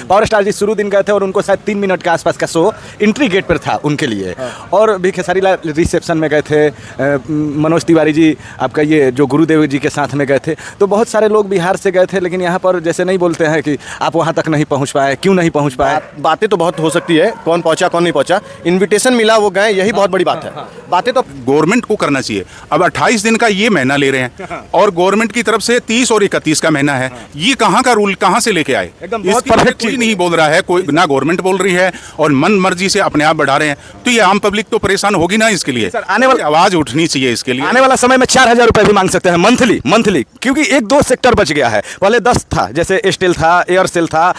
Power star जी शुरू दिन गए थे और उनको शायद 3 मिनट के आसपास का शो एंट्री गेट पर था उनके लिए। और भी खेसारी लाल रिसेप्शन में गए थे, मनोज तिवारी जी आपका ये जो गुरुदेव जी के साथ में गए थे। तो बहुत सारे लोग बिहार से गए थे, लेकिन यहाँ पर जैसे नहीं बोलते हैं कि आप वहाँ तक नहीं पहुँच पाए, क्यों नहीं पहुँच पाए। बातें तो बहुत हो सकती है, कौन पहुंचा कौन नहीं पहुंचा, इनविटेशन मिला वो गए, यही बहुत बड़ी बात है। बातें तो गवर्नमेंट को करना चाहिए। अब 28 दिन का ये महीना ले रहे हैं और गवर्नमेंट की तरफ से 30 और 31 का महीना है। ये कहाँ का रूल कहाँ से लेके आए? इसकी कोई नहीं बोल रहा है, कोई ना गवर्नमेंट बोल रही है और मन मर्जी से अपने आप बढ़ा रहे हैं। तो ये आम पब्लिक तो परेशान होगी ना इसके लिए। आने वाला आवाज उठनी चाहिए इसके लिए। आने वाला समय में 4000 रुपए भी मांग सकते हैं मंथली, क्योंकि 1-2 सेक्टर बच गया है। पहले 10 था, जैसे एयरटेल था, एयरसेल था,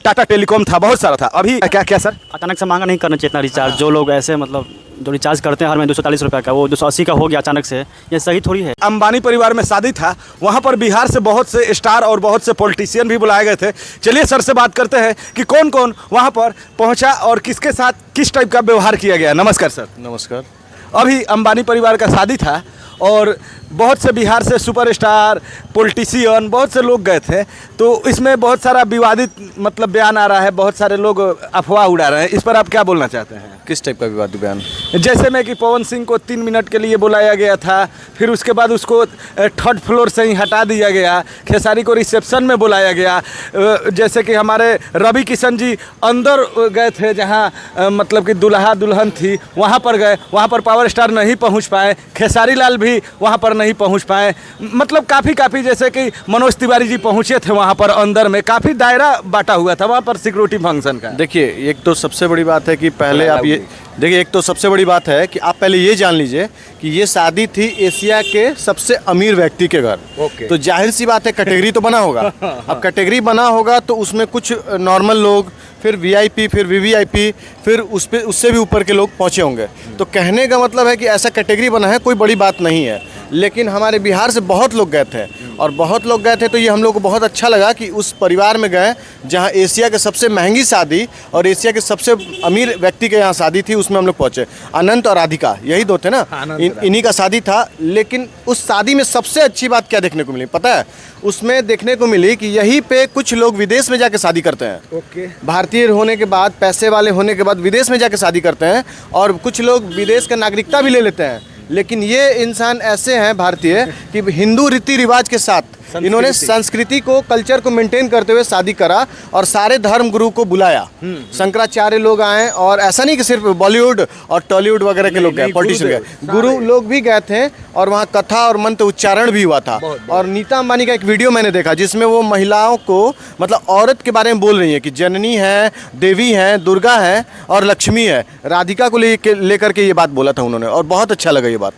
टाटा टेलीकॉम था, बहुत सारा था। अभी क्या सर? अचानक से मांगा नहीं करना चाहिए इतना रिचार्ज। जो लोग ऐसे मतलब जो रिचार्ज करते हैं हर महीने 240 रुपये का, वो 280 का हो गया अचानक से, ये सही थोड़ी है। अंबानी परिवार में शादी था, वहाँ पर बिहार से बहुत से स्टार और बहुत से पॉलिटिशियन भी बुलाए गए थे। चलिए सर से बात करते हैं कि कौन कौन वहाँ पर पहुँचा और किसके साथ किस टाइप का व्यवहार किया गया। नमस्कार सर। नमस्कार। अभी अंबानी परिवार का शादी था और बहुत से बिहार से सुपरस्टार पॉलिटिशियन बहुत से लोग गए थे। तो इसमें बहुत सारा विवादित मतलब बयान आ रहा है, बहुत सारे लोग अफवाह उड़ा रहे हैं। इस पर आप क्या बोलना चाहते हैं? किस टाइप का विवादित बयान? जैसे में कि पवन सिंह को 3 मिनट के लिए बुलाया गया था, फिर उसके बाद उसको 3rd फ्लोर से ही हटा दिया गया, खेसारी को रिसेप्शन में बुलाया गया। जैसे कि हमारे रवि किशन जी अंदर गए थे, जहां मतलब कि दुल्हा दुल्हन थी, वहां पर गए, वहां पर पावर स्टार नहीं पहुंच पाए, खेसारी लाल भी वहां पर नहीं पहुंच पाए। मतलब काफ़ी जैसे कि मनोज तिवारी जी पहुंचे थे वहां पर अंदर में, काफ़ी दायरा बांटा हुआ था वहां पर सिक्योरिटी फंक्शन का। देखिए, एक तो सबसे बड़ी बात है कि पहले आप ये देखिए, एक तो सबसे बड़ी बात है कि आप पहले ये जान लीजिए कि ये शादी थी एशिया के सबसे अमीर व्यक्ति के घर। तो जाहिर सी बात है कैटेगरी तो बना होगा। अब कैटेगरी बना होगा तो उसमें कुछ नॉर्मल लोग, फिर वीआईपी, फिर वीवीआईपी, फिर उससे भी ऊपर के लोग पहुँचे होंगे। तो कहने का मतलब है कि ऐसा कैटेगरी बना है, कोई बड़ी बात नहीं है। लेकिन हमारे बिहार से बहुत लोग गए थे और बहुत लोग गए थे, तो ये हम लोग को बहुत अच्छा लगा कि उस परिवार में गए जहाँ एशिया के सबसे महंगी शादी और एशिया के सबसे अमीर व्यक्ति के यहाँ शादी थी, उसमें हम लोग पहुँचे। अनंत और राधिका, यही दो थे ना, इन्हीं का शादी था। लेकिन उस शादी में सबसे अच्छी बात क्या देखने को मिली पता है? उसमें देखने को मिली कि यहीं पे कुछ लोग विदेश में जाके शादी करते हैं। भारतीय होने के बाद, पैसे वाले होने के बाद विदेश में जाके शादी करते हैं और कुछ लोग विदेश का नागरिकता भी ले लेते हैं। लेकिन ये इंसान ऐसे हैं भारतीय कि हिंदू रीति रिवाज के साथ इन्होंने संस्कृति को, कल्चर को मेंटेन करते हुए शादी करा और सारे धर्म गुरु को बुलाया। शंकराचार्य लोग आए और ऐसा नहीं कि सिर्फ बॉलीवुड और टॉलीवुड वगैरह के लोग गए, पॉलिटिशियन गए, गुरु लोग भी गए थे और वहाँ कथा और मंत्र उच्चारण भी हुआ था। और नीता अंबानी का एक वीडियो मैंने देखा जिसमें वो महिलाओं को, मतलब औरत के बारे में बोल रही है कि जननी है, देवी है, दुर्गा है और लक्ष्मी है। राधिका को लेकर के ये बात बोला था उन्होंने और बहुत अच्छा लगा ये बात।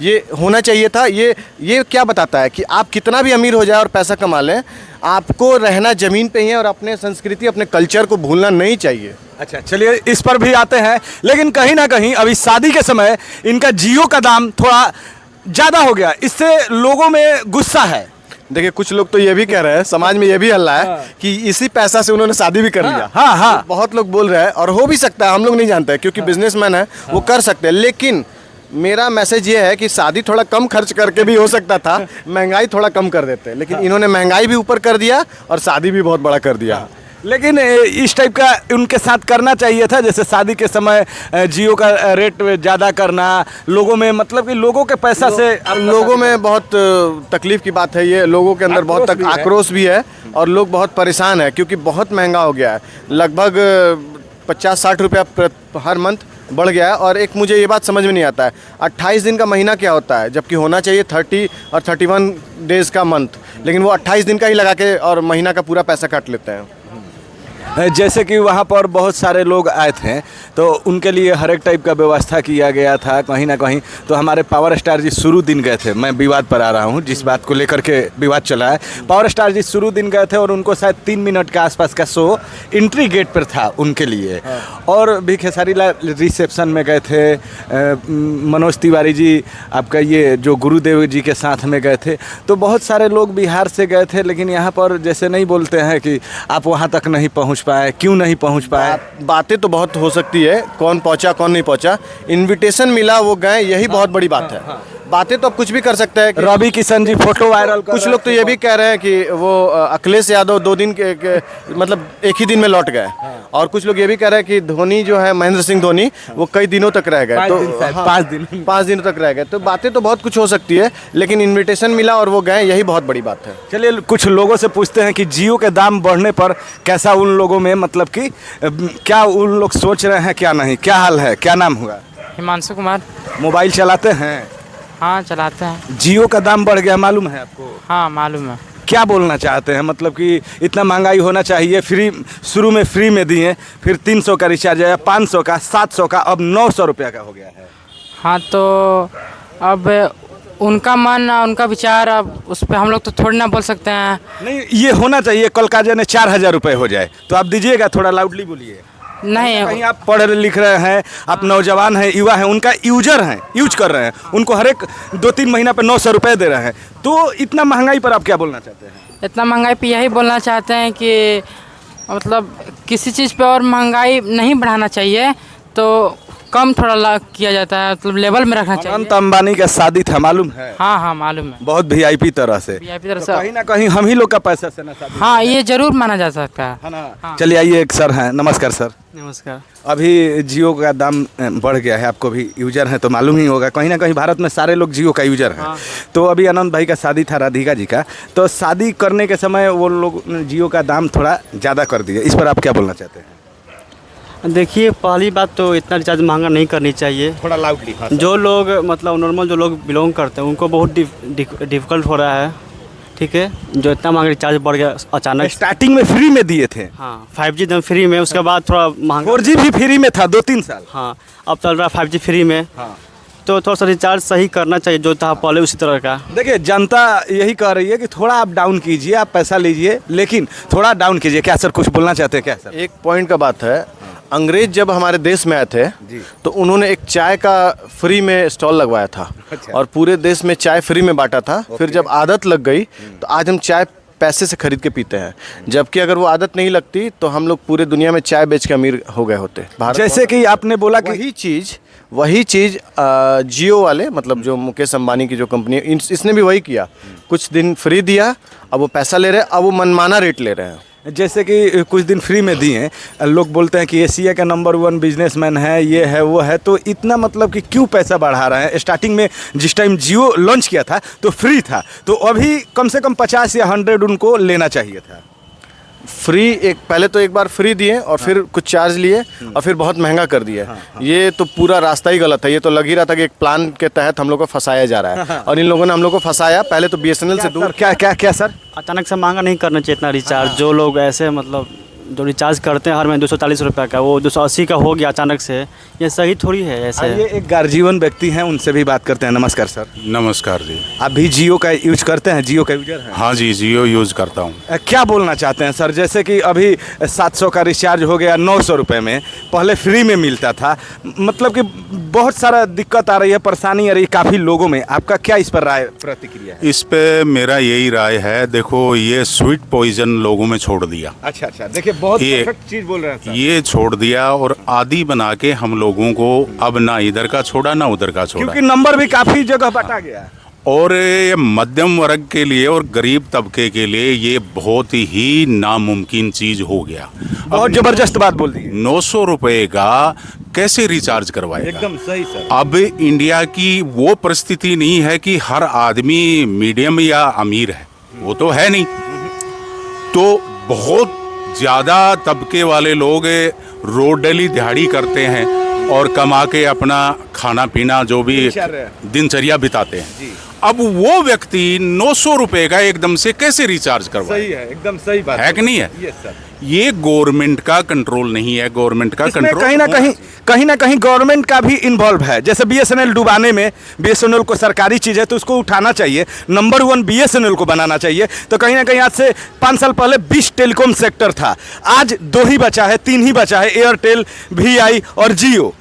ये होना चाहिए था। ये क्या बताता है कि आप कितना भी अमीर हो जाए और पैसा कमा लें, आपको रहना ज़मीन पे ही है और अपने संस्कृति, अपने कल्चर को भूलना नहीं चाहिए। अच्छा, चलिए इस पर भी आते हैं। लेकिन कहीं ना कहीं अभी शादी के समय इनका जियो का दाम थोड़ा ज़्यादा हो गया, इससे लोगों में गुस्सा है। देखिए, कुछ लोग तो ये भी कह रहे हैं, समाज में ये भी हल्ला है कि इसी पैसा से उन्होंने शादी भी कर लिया। हाँ, बहुत लोग बोल रहे हैं और हो भी सकता है, हम लोग नहीं जानते क्योंकि बिजनेसमैन है, वो कर सकते हैं। लेकिन मेरा मैसेज ये है कि शादी थोड़ा कम खर्च करके भी हो सकता था, महंगाई थोड़ा कम कर देते। लेकिन इन्होंने महंगाई भी ऊपर कर दिया और शादी भी बहुत बड़ा कर दिया। लेकिन इस टाइप का उनके साथ करना चाहिए था, जैसे शादी के समय जियो का रेट ज़्यादा करना, लोगों में मतलब कि लोगों के पैसा से लोगों में बहुत तकलीफ की बात है। ये लोगों के अंदर बहुत आक्रोश भी है और लोग बहुत परेशान है क्योंकि बहुत महंगा हो गया है। लगभग 50-60 रुपया हर मंथ बढ़ गया है। और एक मुझे ये बात समझ में नहीं आता है, 28 दिन का महीना क्या होता है, जबकि होना चाहिए 30 और 31 डेज़ का मंथ। लेकिन वो 28 दिन का ही लगा के और महीना का पूरा पैसा काट लेते हैं। जैसे कि वहाँ पर बहुत सारे लोग आए थे तो उनके लिए हर एक टाइप का व्यवस्था किया गया था कहीं ना कहीं। तो हमारे पावर स्टार जी शुरू दिन गए थे, मैं विवाद पर आ रहा हूँ जिस बात को लेकर के विवाद चला है। पावर स्टार जी शुरू दिन गए थे और उनको शायद 3 मिनट के आसपास का शो एंट्री गेट पर था उनके लिए। और भी खेसारी लाल रिसेप्शन में गए थे, मनोज तिवारी जी आपका ये जो गुरुदेव जी के साथ में गए थे। तो बहुत सारे लोग बिहार से गए थे, लेकिन यहाँ पर जैसे नहीं बोलते हैं कि आप वहाँ तक नहीं पहुँच पाए, क्यों नहीं पहुँच पाए। बातें तो बहुत हो सकती है, कौन पहुँचा कौन नहीं पहुँचा, इनविटेशन मिला वो गए, यही बहुत बड़ी बात है। बातें तो अब कुछ भी कर सकते हैं कि रवि किशन जी फोटो वायरल कर कुछ रहे लोग तो ये भी कह रहे हैं कि वो अखिलेश यादव 2 दिन मतलब एक ही दिन में लौट गए। और कुछ लोग ये भी कह रहे हैं कि धोनी जो है, महेंद्र सिंह धोनी, वो कई दिनों तक रह गए। 5 दिनों तक रह गए। तो बातें तो बहुत कुछ हो सकती है, लेकिन इनविटेशन मिला और वो गए, यही बहुत बड़ी बात है। चलिए कुछ लोगों से पूछते हैं कि जियो के दाम बढ़ने पर कैसा उन लोगों में, मतलब कि क्या उन लोग सोच रहे हैं, क्या नहीं, क्या हाल है, क्या नाम हुआ? हिमांशु कुमार। मोबाइल चलाते हैं? हाँ चलाते हैं। जियो का दाम बढ़ गया, मालूम है आपको? हाँ मालूम है। क्या बोलना चाहते हैं, मतलब कि इतना महंगाई होना चाहिए? फ्री, शुरू में फ्री में दिए, फिर 300 का रिचार्ज आया, 500 का, 700 का, अब 900 रुपया का हो गया है। हाँ तो अब उनका मन, उनका विचार, अब उस पर हम लोग तो थोड़ी ना बोल सकते हैं। नहीं, ये होना चाहिए। कल का जाने 4000 रुपये हो जाए तो आप दीजिएगा? थोड़ा लाउडली बोलिए। नहीं, कहीं आप पढ़ लिख रहे हैं, आप नौजवान हैं, युवा हैं, उनका यूजर हैं, यूज कर रहे हैं, उनको हर एक 2-3 महीना पे 900 रुपये दे रहे हैं, तो इतना महंगाई पर आप क्या बोलना चाहते हैं? इतना महंगाई पे यही बोलना चाहते हैं कि मतलब किसी चीज़ पे और महंगाई नहीं बढ़ाना चाहिए, तो कम थोड़ा किया जाता है, मतलब लेवल में रखना चाहिए। अनंत अंबानी का शादी था, मालूम है? हाँ हाँ मालूम है। बहुत वीआईपी तरह से, वीआईपी तरह तो से। कहीं ना कहीं हम ही लोग का पैसा से ना शादी। हाँ ये जरूर माना जा सकता है। है ना? हाँ। चलिए आइए, एक सर हैं। नमस्कार सर। नमस्कार। अभी जियो का दाम बढ़ गया है, आपको भी यूजर हैं तो मालूम ही होगा। कहीं ना कहीं भारत में सारे लोग जियो का यूजर हैं। तो अभी अनंत भाई का शादी था, राधिका जी का, तो शादी करने के समय वो लोग जियो का दाम थोड़ा ज़्यादा कर दिए, इस पर आप क्या बोलना चाहते हैं? देखिए, पहली बात तो इतना रिचार्ज महंगा नहीं करनी चाहिए। थोड़ा लाउडली। जो लोग मतलब नॉर्मल जो लोग बिलोंग करते हैं उनको बहुत डिफ़िकल्ट हो रहा है, ठीक है, जो इतना महंगा रिचार्ज बढ़ गया अचानक। स्टार्टिंग में फ्री में दिए थे। हाँ 5G एकदम फ्री में, उसके बाद थोड़ा महंगा। 4G भी फ्री में था 2-3 साल। हाँ अब चल रहा है 5G फ्री में। हाँ। तो थोड़ा सा रिचार्ज सही करना चाहिए, जो था पहले उसी तरह का। देखिए, जनता यही कह रही है कि थोड़ा आप डाउन कीजिए, आप पैसा लीजिए, लेकिन थोड़ा डाउन कीजिए। क्या सर कुछ बोलना चाहते हैं क्या सर? एक पॉइंट का बात है, अंग्रेज जब हमारे देश में आए थे तो उन्होंने एक चाय का फ्री में स्टॉल लगवाया था। अच्छा। और पूरे देश में चाय फ्री में बांटा था। फिर जब आदत लग गई तो आज हम चाय पैसे से खरीद के पीते हैं, जबकि अगर वो आदत नहीं लगती तो हम लोग पूरे दुनिया में चाय बेच के अमीर हो गए होते। जैसे कि आपने बोला कि वही चीज़ जियो वाले, मतलब जो मुकेश अंबानी की जो कंपनी है, इसने भी वही किया। कुछ दिन फ्री दिया, अब वो पैसा ले रहे हैं, अब वो मनमाना रेट ले रहे हैं। जैसे कि कुछ दिन फ्री में दिए, लोग बोलते हैं कि एशिया का नंबर 1 बिजनेसमैन है, ये है वो है, तो इतना मतलब कि क्यों पैसा बढ़ा रहे हैं? स्टार्टिंग में जिस टाइम जियो लॉन्च किया था तो फ्री था, तो अभी कम से कम 50 या 100 उनको लेना चाहिए था। फ्री पहले तो एक बार फ्री दिए और फिर कुछ चार्ज लिए और फिर बहुत महंगा कर दिए। ये तो पूरा रास्ता ही गलत है। ये तो लग ही रहा था कि एक प्लान के तहत हम लोग को फंसाया जा रहा है और इन लोगों ने हम लोग को फंसाया। पहले तो BSNL से दूर। क्या सर? अचानक से महंगा नहीं करना चाहिए इतना रिचार्ज। जो लोग ऐसे मतलब जो रिचार्ज करते हैं हर महीने 240 रुपये का, वो 280 का हो गया अचानक से, ये सही थोड़ी है ऐसे। ये एक गार्जियन व्यक्ति हैं, उनसे भी बात करते हैं। नमस्कार सर। नमस्कार जी। आप भी जियो का यूज करते हैं? जियो का यूजर हैं? हाँ जी, जियो यूज़ करता हूँ। क्या बोलना चाहते हैं सर? जैसे कि अभी 700 का रिचार्ज हो गया 900 रुपये में, पहले फ्री में मिलता था, मतलब कि बहुत सारा दिक्कत आ रही है, परेशानी आ रही है काफ़ी लोगों में। आपका क्या इस पर राय, प्रतिक्रिया है? इस पे मेरा यही राय है, देखो ये स्वीट पॉइजन लोगों में छोड़ दिया। अच्छा, देखिए बहुत परफेक्ट चीज बोल रहे हैं सर। ये छोड़ दिया और आदि बना के हम लोगों को अब ना इधर का छोड़ा ना उधर का छोड़ा। क्योंकि नंबर भी काफ़ी जगह बटा गया है। और ये मध्यम वर्ग के लिए और गरीब तबके के लिए ये बहुत ही नामुमकिन चीज हो गया। बहुत जबरदस्त बात बोल दी। 900 रुपए का कैसे रिचार्ज करवाएगा? एकदम सही सर। अब इंडिया की वो परिस्थिति नहीं है कि हर आदमी मीडियम या अमीर है, वो तो है नहीं। तो बहुत ज़्यादा तबके वाले लोग रोड डेली दिहाड़ी करते हैं और कमा के अपना खाना पीना जो भी दिनचर्या बिताते हैं। अब वो व्यक्ति 900 रुपए का एकदम से कैसे रिचार्ज करवाए? सही है, एकदम सही बात है कि नहीं है? Yes sir. ये गवर्नमेंट का कंट्रोल नहीं है। गवर्नमेंट का कंट्रोल कहीं ना कहीं गवर्नमेंट का भी इन्वॉल्व है। जैसे BSNL डुबाने में, BSNL को सरकारी चीज़ है तो उसको उठाना चाहिए, नंबर 1 BSNL को बनाना चाहिए। तो कहीं ना कहीं आज से 5 साल पहले 20 टेलीकॉम सेक्टर था, आज 2 ही बचा है, 3 ही बचा है, एयरटेल, VI और जियो।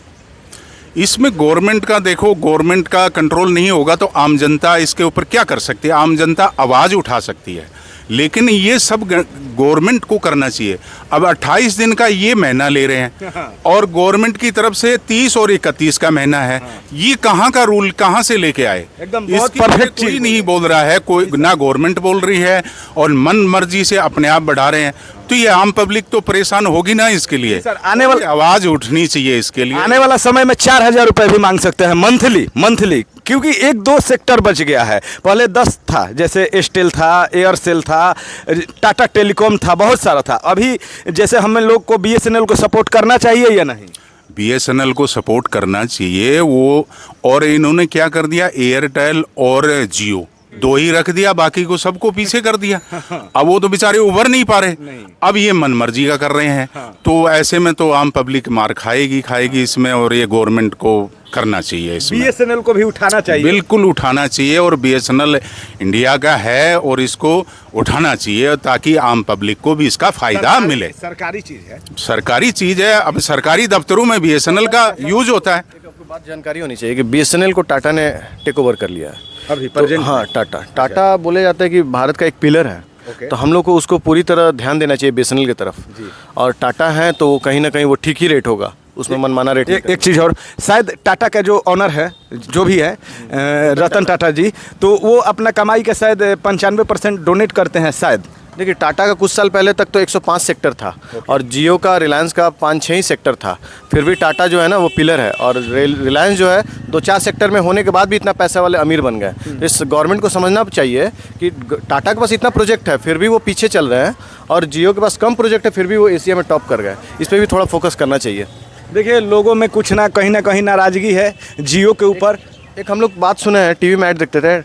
इसमें गवर्नमेंट का देखो, गवर्नमेंट का कंट्रोल नहीं होगा तो आम जनता इसके ऊपर क्या कर सकती है? आम जनता आवाज़ उठा सकती है। लेकिन ये सब गवर्नमेंट को करना चाहिए। अब 28 दिन का ये महीना ले रहे हैं और गवर्नमेंट की तरफ से 30 और 31 का महीना है। ये कहाँ का रूल कहाँ से लेके आए? एकदम बहुत इसकी वजह परफेक्ट कोई चीज नहीं बोल रहा है, कोई ना गवर्नमेंट बोल रही है और मन मर्जी से अपने आप बढ़ा रहे हैं। तो ये आम पब्लिक तो परेशान होगी ना इसके लिए। सर, आने वाला आवाज उठनी चाहिए इसके लिए। आने वाला समय में 4,000 रुपए भी मांग सकते हैं मंथली, क्योंकि एक दो सेक्टर बच गया है। पहले 10 था, जैसे एयरटेल था, एयरसेल था, टाटा टेलीकॉम था, बहुत सारा था। अभी जैसे हम लोग को बीएसएनएल को सपोर्ट करना चाहिए या नहीं? बीएसएनएल को सपोर्ट करना चाहिए वो। और इन्होंने क्या कर दिया, एयरटेल और जियो दो ही रख दिया, बाकी को सबको पीछे कर दिया। अब वो तो बेचारे उभर नहीं पा रहे। अब ये मनमर्जी का कर रहे हैं। तो ऐसे में तो आम पब्लिक मार खाएगी इसमें। और ये गवर्नमेंट को करना चाहिए इसमें, बीएसएनएल को भी उठाना चाहिए। बिल्कुल उठाना चाहिए। और बीएसएनएल इंडिया का है और इसको उठाना चाहिए ताकि आम पब्लिक को भी इसका फायदा मिले। सरकारी चीज है, सरकारी चीज है। अब सरकारी दफ्तरों में बीएसएनएल का यूज होता है। आपको बात जानकारी होनी चाहिए कि बीएसएनएल को टाटा ने टेक ओवर कर लिया है अभी तो, हाँ टाटा बोले जाता है कि भारत का एक पिलर है। ओके। तो हम लोग को उसको पूरी तरह ध्यान देना चाहिए बीएसएनएल की तरफ। और टाटा है तो कहीं ना कहीं वो ठीक ही रेट होगा, उसमें मनमाना रेट एक चीज़ और, शायद टाटा का जो ऑनर है, जो भी है रतन टाटा जी, तो वो अपना कमाई का शायद 95% डोनेट करते हैं शायद। देखिए टाटा का कुछ साल पहले तक तो 105 सेक्टर था और जियो का, रिलायंस का 5-6 ही सेक्टर था। फिर भी टाटा जो है ना वो पिलर है। और रिलायंस जो है 2-4 सेक्टर में होने के बाद भी इतना पैसा वाले अमीर बन गए। इस गवर्नमेंट को समझना चाहिए कि टाटा के पास इतना प्रोजेक्ट है फिर भी वो पीछे चल रहे हैं, और जियो के पास कम प्रोजेक्ट है फिर भी वो एशिया में टॉप कर गए। इस पर भी थोड़ा फोकस करना चाहिए। देखिए, लोगों में कुछ ना कहीं नाराज़गी है जियो के ऊपर। एक हम लोग बात सुने हैं, टीवी में ऐड देखते थे,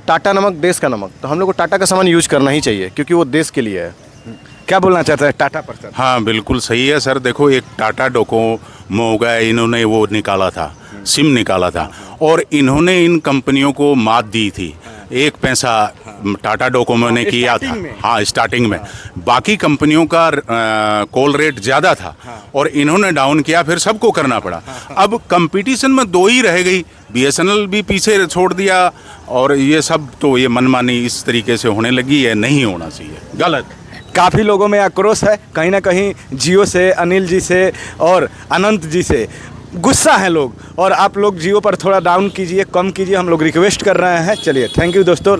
टाटा नमक देश का नमक। तो हम लोग को टाटा का सामान यूज करना ही चाहिए क्योंकि वो देश के लिए है। क्या बोलना चाहते हैं टाटा पर सर? हाँ बिल्कुल सही है सर। देखो एक टाटा डोकोमो हो गया, इन्होंने वो निकाला था, सिम निकाला था और इन्होंने इन कंपनियों को मात दी थी। 1 पैसा टाटा डोकोमो ने किया था। हाँ स्टार्टिंग में बाकी कंपनियों का कॉल रेट ज़्यादा था और इन्होंने डाउन किया, फिर सबको करना पड़ा। अब कंपटीशन में 2 ही रह गई, बीएसएनएल भी पीछे छोड़ दिया। और ये सब तो ये मनमानी इस तरीके से होने लगी है, नहीं होना चाहिए, गलत। काफ़ी लोगों में आक्रोश है, कहीं ना कहीं जियो से, अनिल जी से और अनंत जी से गुस्सा है लोग। और आप लोग जियो पर थोड़ा डाउन कीजिए, कम कीजिए, हम लोग रिक्वेस्ट कर रहे हैं। चलिए, थैंक यू दोस्तों।